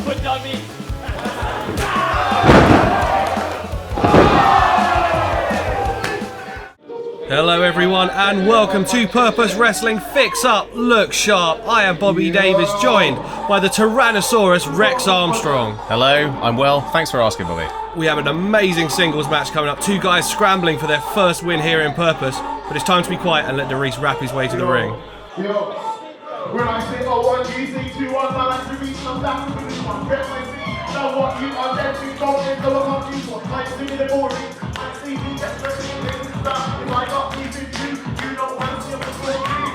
for dummies. Hello everyone and welcome to Purpose Wrestling Fix Up, Look Sharp. I am Bobby Davis, joined by the Tyrannosaurus Rex Armstrong. Hello, I'm well. Thanks for asking, Bobby. We have an amazing singles match coming up. Two guys scrambling for their first win here in Purpose. But it's time to be quiet and let Dereiss rap his way to the ring. Yo, when I say oh, 1, you say 2, 1, I like to reach some back to this one. Get my seat. Now what you are dead to go in, go on this one. Like singing the boring. I see you get ready to make this stuff. If I got me with you don't want to see a before me.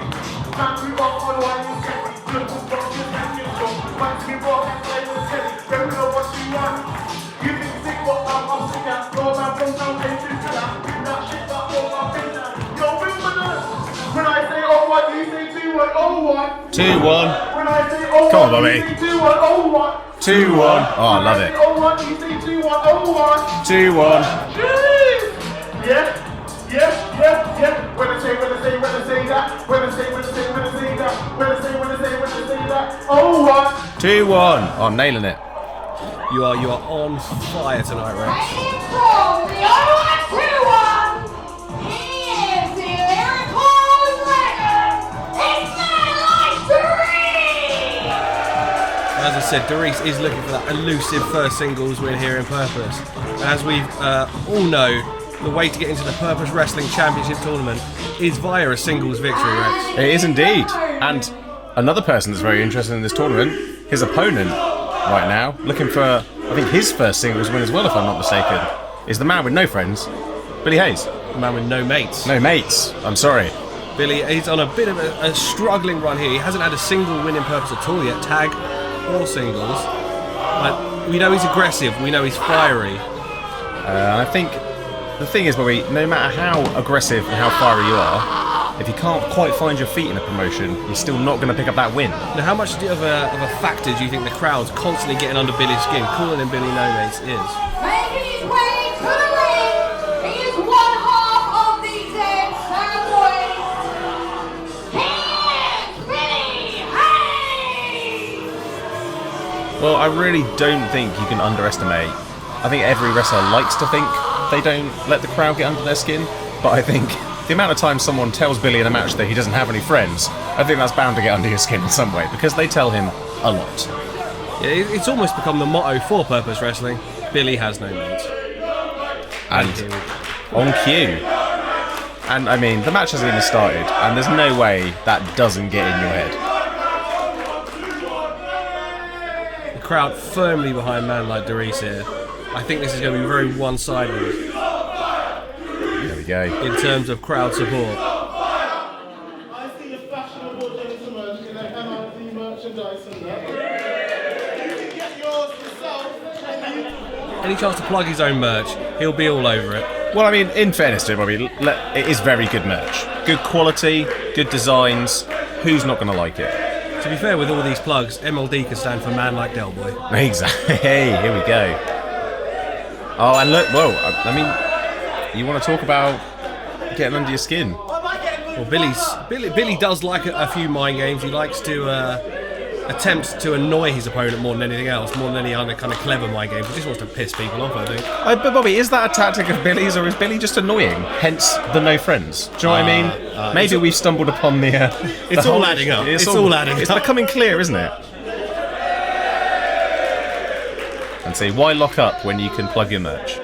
Man, we rock on why you get me. Good to rock your back, you show. Man, we rock and play with Teddy. Then we know what you want. You think sick what I'm sick at. Go man, from down there to that. Do that shit that all my business. Yo, Wimbledon. When I say oh, 1, you say 2, 1, oh, 1. 2-1. When I say oh, Come on, 1, Bobby. you say 2, 1, oh, 1. 2-1. Oh, I love it. Oh, 1, you say 2, 1, oh, 1. 2-1. Yeah. When I say that. Oh, 1. 2-1. Oh, I'm nailing it. You are on fire tonight, Rex. From the O.J.M.O, he is the lyrical legend. It's man like Dereiss. As I said, Dereiss is looking for that elusive first singles win here in Purpose. As we all know, the way to get into the Purpose Wrestling Championship tournament is via a singles victory, Rex. It is indeed. And another person that's very interested in this tournament, his opponent right now, looking for, I think, his first singles win as well, if I'm not mistaken, is the man with no friends, Billy Haze. The man with no mates. No mates. I'm sorry. Billy is on a bit of a struggling run here. He hasn't had a single win in Purpose at all yet, tag or singles. But we know he's aggressive, we know he's fiery. I think the thing is, Bobby, no matter how aggressive and how fiery you are, if you can't quite find your feet in a promotion, you're still not going to pick up that win. Now, how much of a factor do you think the crowd's constantly getting under Billy's skin, calling him Billy No Mates is? Making his way to the ring, he is one half of the Dead Cowboys. He is Billy Haze. Well, I really don't think you can underestimate. I think every wrestler likes to think they don't let the crowd get under their skin, but I think the amount of times someone tells Billy in a match that he doesn't have any friends, I think that's bound to get under your skin in some way, because they tell him a lot. Yeah, it's almost become the motto for Purpose Wrestling. Billy has no mates. And on cue. And I mean, the match hasn't even started, and there's no way that doesn't get in your head. The crowd firmly behind man like Dereiss here. I think this is going to be very one-sided There we go. in terms of crowd support. I see a fashionable gentleman in a MRT merchandise and that. You can get yours yourself. Any chance to plug his own merch, he'll be all over it. Well, I mean, in fairness to him, Bobby, it is very good merch. Good quality, good designs. Who's not going to like it? To be fair, with all these plugs, MLD can stand for Man Like Del Boy. Exactly. Hey, here we go. Oh, and look, whoa, I mean, you want to talk about getting under your skin? Well, Billy does like a few mind games. He likes to attempt to annoy his opponent more than anything else, more than any other kind of clever mind games. He just wants to piss people off, I think. But Bobby, is that a tactic of Billy's, or is Billy just annoying? Hence the no friends. Do you know what I mean? Maybe we've stumbled upon the. It's all adding up. It's all adding up. It's becoming clear, isn't it? And see, why lock up when you can plug your merch?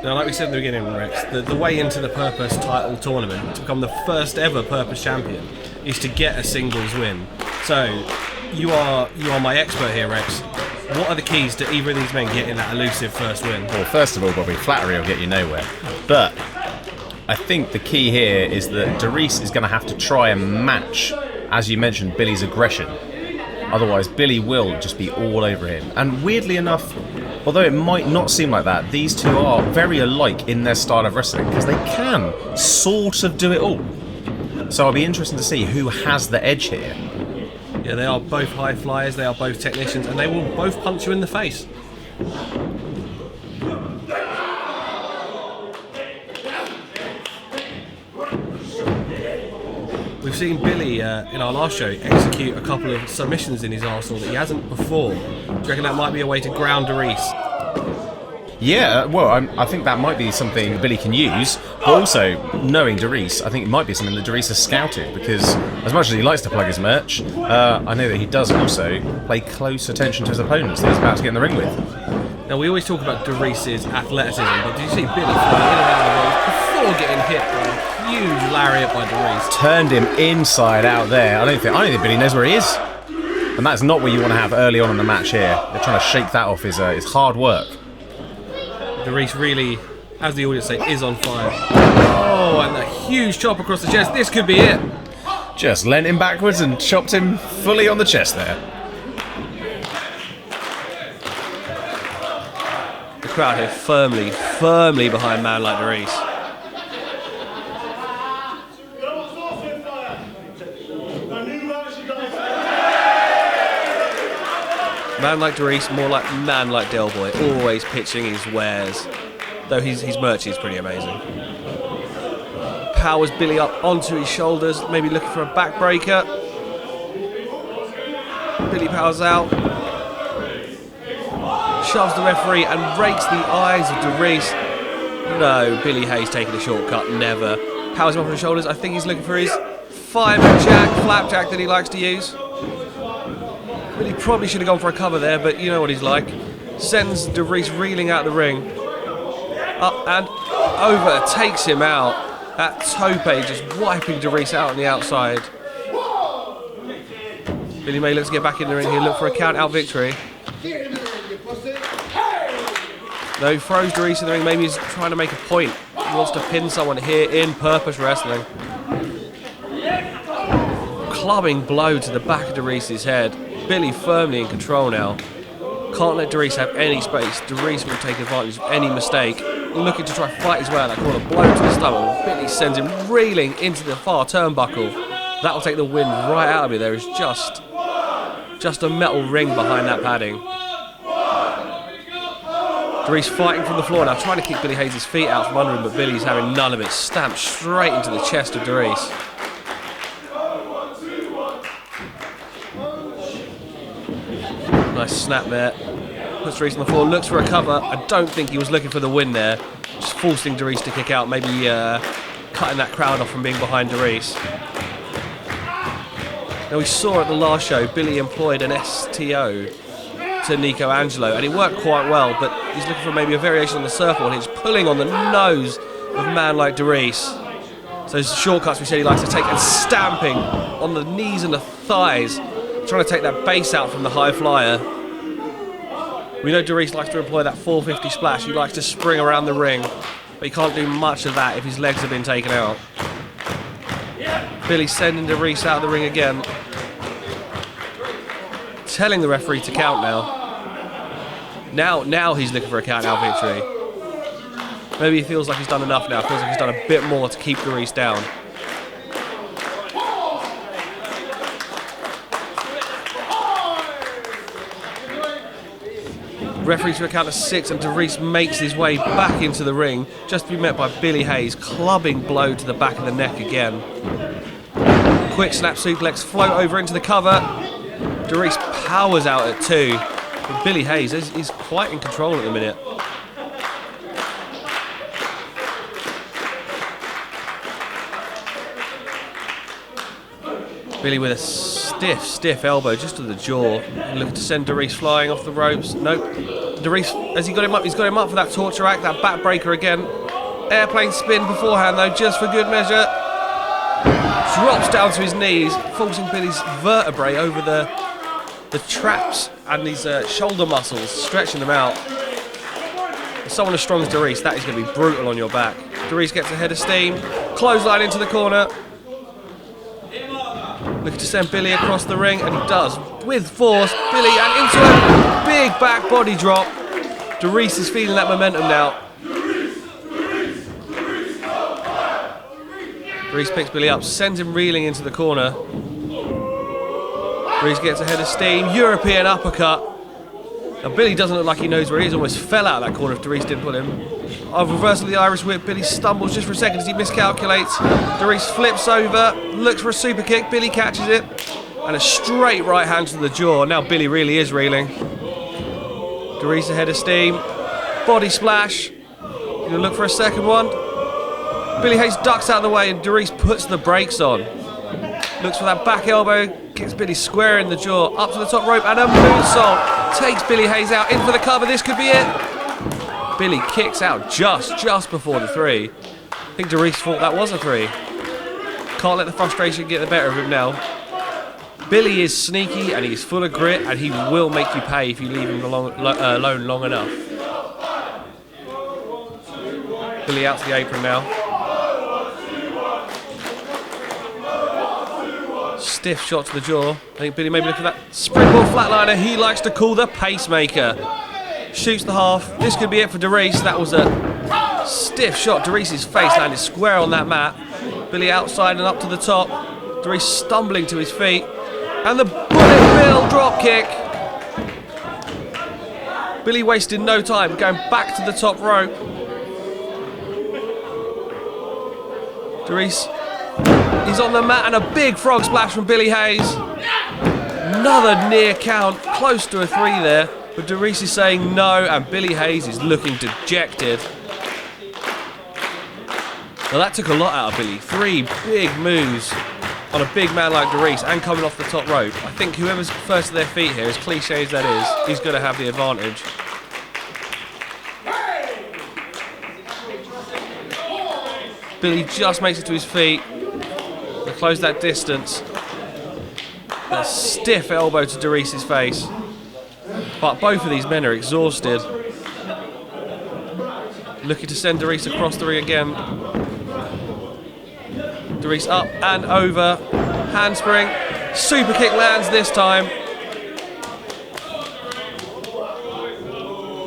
Now, like we said in the beginning, Rex, the way into the Purpose title tournament to become the first ever Purpose champion is to get a singles win. So, you are my expert here, Rex. What are the keys to either of these men getting that elusive first win? Well, first of all, Bobby, flattery will get you nowhere. But I think the key here is that Dereiss is going to have to try and match, as you mentioned, Billy's aggression. Otherwise, Billy will just be all over him. And weirdly enough, although it might not seem like that, these two are very alike in their style of wrestling, because they can sort of do it all. So I'll be interested to see who has the edge here. Yeah, they are both high flyers, they are both technicians, and they will both punch you in the face. We've we've seen Billy in our last show execute a couple of submissions in his arsenal that he hasn't before. Do you reckon that might be a way to ground Dereiss? Yeah, well, I think that might be something Billy can use, but also, knowing Dereiss, I think it might be something that Dereiss has scouted, because as much as he likes to plug his merch, I know that he does also pay close attention to his opponents that he's about to get in the ring with. Now, we always talk about Dereiss's athleticism, but did you see Billy flying in and out of the ring before getting hit by a huge lariat by Dereiss? Turned him inside out there. I don't think Billy knows where he is. And that's not what you want to have early on in the match here. They're trying to shake that off his hard work. Dereiss really, as the audience say, is on fire. Oh, and a huge chop across the chest. This could be it. Just leant him backwards and chopped him fully on the chest there. The crowd here firmly behind a man like Dereiss. Man like Dereiss, more like man like Del Boy, always pitching his wares. Though his merch is pretty amazing. Powers Billy up onto his shoulders, maybe looking for a backbreaker. Billy powers out. Shoves the referee and rakes the eyes of Dereiss. No, Billy Haze taking a shortcut, never. Powers him up on his shoulders. I think he's looking for his fireman jack, flapjack that he likes to use. Billy probably should have gone for a cover there, but you know what he's like. Sends Dereiss reeling out the ring. Up and over, takes him out. That tope just wiping Dereiss out on the outside. Billy may look to get back in the ring here, look for a count-out victory. No, he throws Dereiss in the ring. Maybe he's trying to make a point. He wants to pin someone here in Purpose Wrestling. Clubbing blow to the back of Dereiss's head. Billy firmly in control now. Can't let Dereiss have any space. Dereiss will take advantage of any mistake. Looking to try to fight his way out of that corner. Blow to the stomach. Billy sends him reeling into the far turnbuckle. That'll take the wind right out of me. There is just a metal ring behind that padding. Dereiss fighting from the floor now, trying to kick Billy Haze's feet out from under him, but Billy's having none of it. Stamped straight into the chest of Dereiss. Nice snap there. Puts Dereiss on the floor, looks for a cover. I don't think he was looking for the win there. Just forcing Dereiss to kick out, maybe cutting that crowd off from being behind Dereiss. Now we saw at the last show, Billy employed an STO to Nico Angelo, and it worked quite well, but he's looking for maybe a variation on the surfboard. He's pulling on the nose of a man like Dereiss. So those shortcuts we said he likes to take, and stamping on the knees and the thighs, trying to take that base out from the high flyer. We know Dereiss likes to employ that 450 splash. He likes to spring around the ring, but he can't do much of that if his legs have been taken out. Billy sending Dereiss out of the ring again. Telling the referee to count now. Now he's looking for a count-out victory. Maybe he feels like he's done enough now. Feels like he's done a bit more to keep Dereiss down. Referee to a count of 6, and Dereiss makes his way back into the ring, just to be met by Billy Haze, clubbing blow to the back of the neck again. Quick snap suplex, float over into the cover. Dereiss powers out at 2. But Billy Haze is quite in control at the minute. Billy with a stiff elbow just to the jaw. Looking to send Dereiss flying off the ropes. Nope. Dereiss, has he got him up? He's got him up for that torture act, that backbreaker again. Airplane spin beforehand though, just for good measure. Drops down to his knees, forcing Billy's vertebrae over the traps and his shoulder muscles, stretching them out. For someone as strong as Dereiss, that is going to be brutal on your back. Dereiss gets a head of steam, clothesline into the corner. Looking to send Billy across the ring, and he does, with force. Billy, and into a big back body drop. Dereiss is feeling that momentum now. Dereiss picks Billy up, sends him reeling into the corner. Dereiss gets a head of steam, European uppercut. Now Billy doesn't look like he knows where he is, almost fell out of that corner if Dereiss didn't pull him. A reversal of the Irish whip, Billy stumbles just for a second as he miscalculates. Dereiss flips over, looks for a super kick. Billy catches it. And a straight right hand to the jaw. Now Billy really is reeling. Dereiss ahead of steam. Body splash. Gonna look for a second one. Billy Haze ducks out of the way and Dereiss puts the brakes on. Looks for that back elbow. Gets Billy square in the jaw. Up to the top rope and a moonsault. Takes Billy Haze out. In for the cover. This could be it. Billy kicks out just before the 3. I think Dereiss thought that was a 3. Can't let the frustration get the better of him now. Billy is sneaky and he's full of grit and he will make you pay if you leave him alone long enough. Billy out to the apron now. Stiff shot to the jaw. I think Billy maybe look for that springboard flatliner he likes to call the pacemaker. Shoots the half. This could be it for Dereiss. That was a stiff shot. Dereiss's face landed square on that mat. Billy outside and up to the top. Dereiss stumbling to his feet. And the bullet bill drop kick. Billy wasted no time going back to the top rope. Dereiss is on the mat and a big frog splash from Billy Haze. Another near count, close to a 3 there. But Dereiss is saying no and Billy Haze is looking dejected. Well, that took a lot out of Billy. 3 big moves on a big man like Dereiss and coming off the top rope. I think whoever's first to their feet here, as cliche as that is, he's going to have the advantage. Billy just makes it to his feet. To close that distance. A stiff elbow to Dereiss's face. But both of these men are exhausted. Looking to send Dereiss across the ring again. Dereiss up and over. Handspring. Super kick lands this time.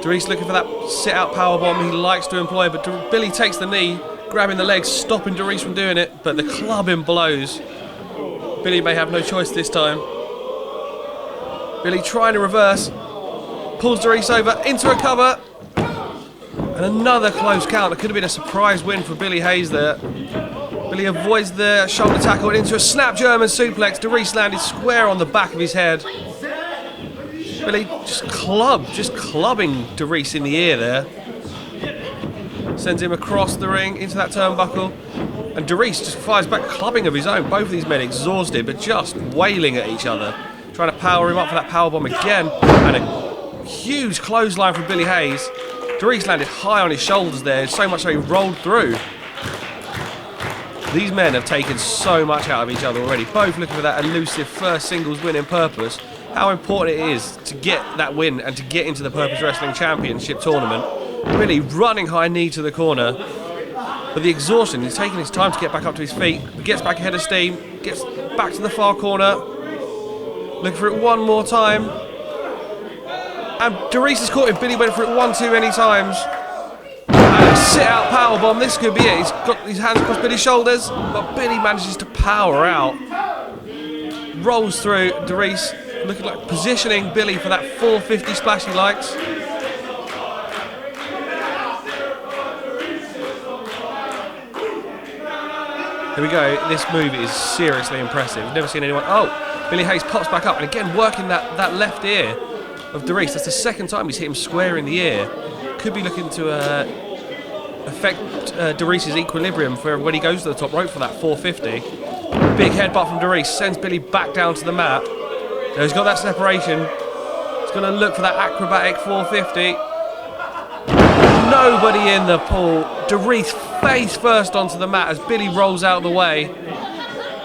Dereiss looking for that sit-out powerbomb he likes to employ, but Billy takes the knee, grabbing the legs, stopping Dereiss from doing it, but the clubbing blows. Billy may have no choice this time. Billy trying to reverse. Pulls Dereiss over into a cover. And another close count. It could have been a surprise win for Billy Haze there. Billy avoids the shoulder tackle into a snap German suplex. Dereiss landed square on the back of his head. Billy just clubbing Dereiss in the ear there. Sends him across the ring into that turnbuckle. And Dereiss just fires back, clubbing of his own. Both of these men exhausted, but just wailing at each other. Trying to power him up for that powerbomb again. And a huge clothesline from Billy Haze. Dereiss landed high on his shoulders there, so much so he rolled through. These men have taken so much out of each other already, both looking for that elusive first singles win in Purpose. How important it is to get that win and to get into the Purpose Wrestling Championship tournament. Really running high knee to the corner. But the exhaustion, he's taking his time to get back up to his feet. He gets back ahead of steam, gets back to the far corner. Looking for it one more time. And Dereiss is caught him. Billy went for it one too many times. And a sit-out powerbomb. This could be it. He's got his hands across Billy's shoulders, but Billy manages to power out. Rolls through. Dereiss looking like positioning Billy for that 450 splash he likes. Here we go. This move is seriously impressive. I've never seen anyone. Oh, Billy Haze pops back up and again working that left ear of Dereiss. That's the second time he's hit him square in the ear. Could be looking to affect Dereiss's equilibrium for when he goes to the top rope for that 450. Big headbutt from Dereiss sends Billy back down to the mat. Now he's got that separation. He's going to look for that acrobatic 450. Nobody in the pool. Dereiss face first onto the mat as Billy rolls out of the way.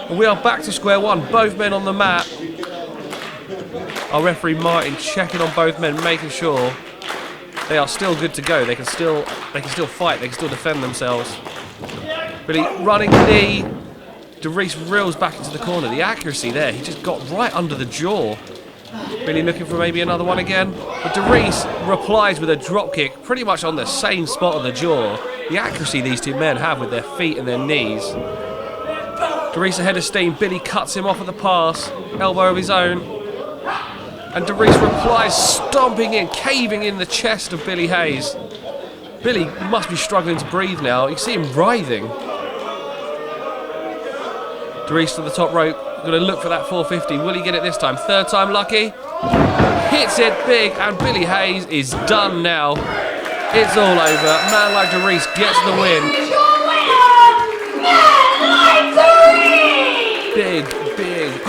And we are back to square one. Both men on the mat. Our referee Martin checking on both men, making sure they are still good to go. They can still fight. They can still defend themselves. Billy running knee. Dereiss reels back into the corner. The accuracy there. He just got right under the jaw. Billy looking for maybe another one again. But Dereiss replies with a drop kick, pretty much on the same spot on the jaw. The accuracy these two men have with their feet and their knees. Dereiss ahead of steam. Billy cuts him off at the pass. Elbow of his own. And Dereiss replies, stomping in, caving in the chest of Billy Haze. Billy must be struggling to breathe now. You see him writhing. Dereiss to the top rope. Going to look for that 450. Will he get it this time? Third time lucky. Hits it big, and Billy Haze is done now. It's all over. Man like Dereiss gets the win. Here's your winner, Man Like Dereiss! Big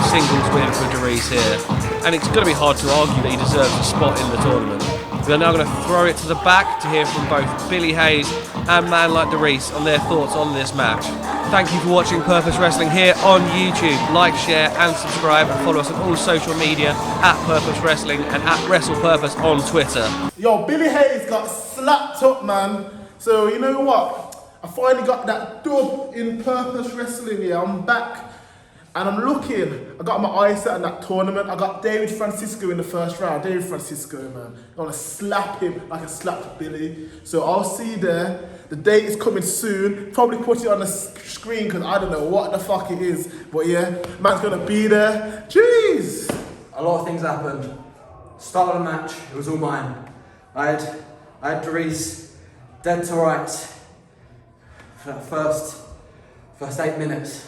singles win for Dereiss here. And it's going to be hard to argue that he deserves a spot in the tournament. We're now going to throw it to the back to hear from both Billy Haze and Man Like Dereiss on their thoughts on this match. Thank you for watching Purpose Wrestling here on YouTube. Like, share and subscribe, and follow us on all social media at Purpose Wrestling and at WrestlePurpose on Twitter. Yo, Billy Haze got slapped up, man. So you know what? I finally got that dub in Purpose Wrestling. Yeah, I'm back. And I'm looking, I got my eyes set on that tournament. I got David Francisco in the first round. David Francisco, man. I want to slap him like I slapped Billy. So I'll see you there. The date is coming soon. Probably put it on the screen because I don't know what the fuck it is. But yeah, man's going to be there. Jeez. A lot of things happened. Start of the match, it was all mine. I had Dereiss dead to rights for that first 8 minutes.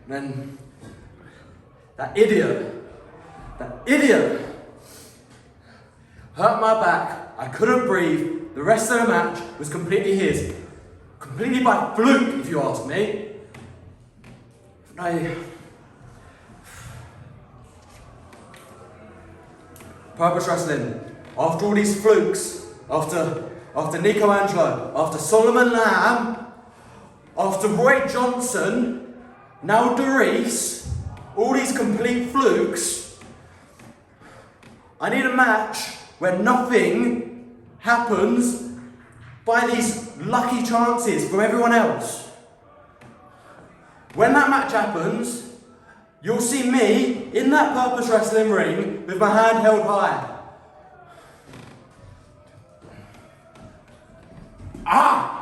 Then that idiot hurt my back. I couldn't breathe. The rest of the match was completely his. Completely by fluke, if you ask me. Purpose Wrestling, after all these flukes, after Nico Angelo, after Solomon Lamb, after Roy Johnson, now Dereiss, all these complete flukes, I need a match where nothing happens by these lucky chances from everyone else. When that match happens, you'll see me in that Purpose Wrestling ring with my hand held high. Ah!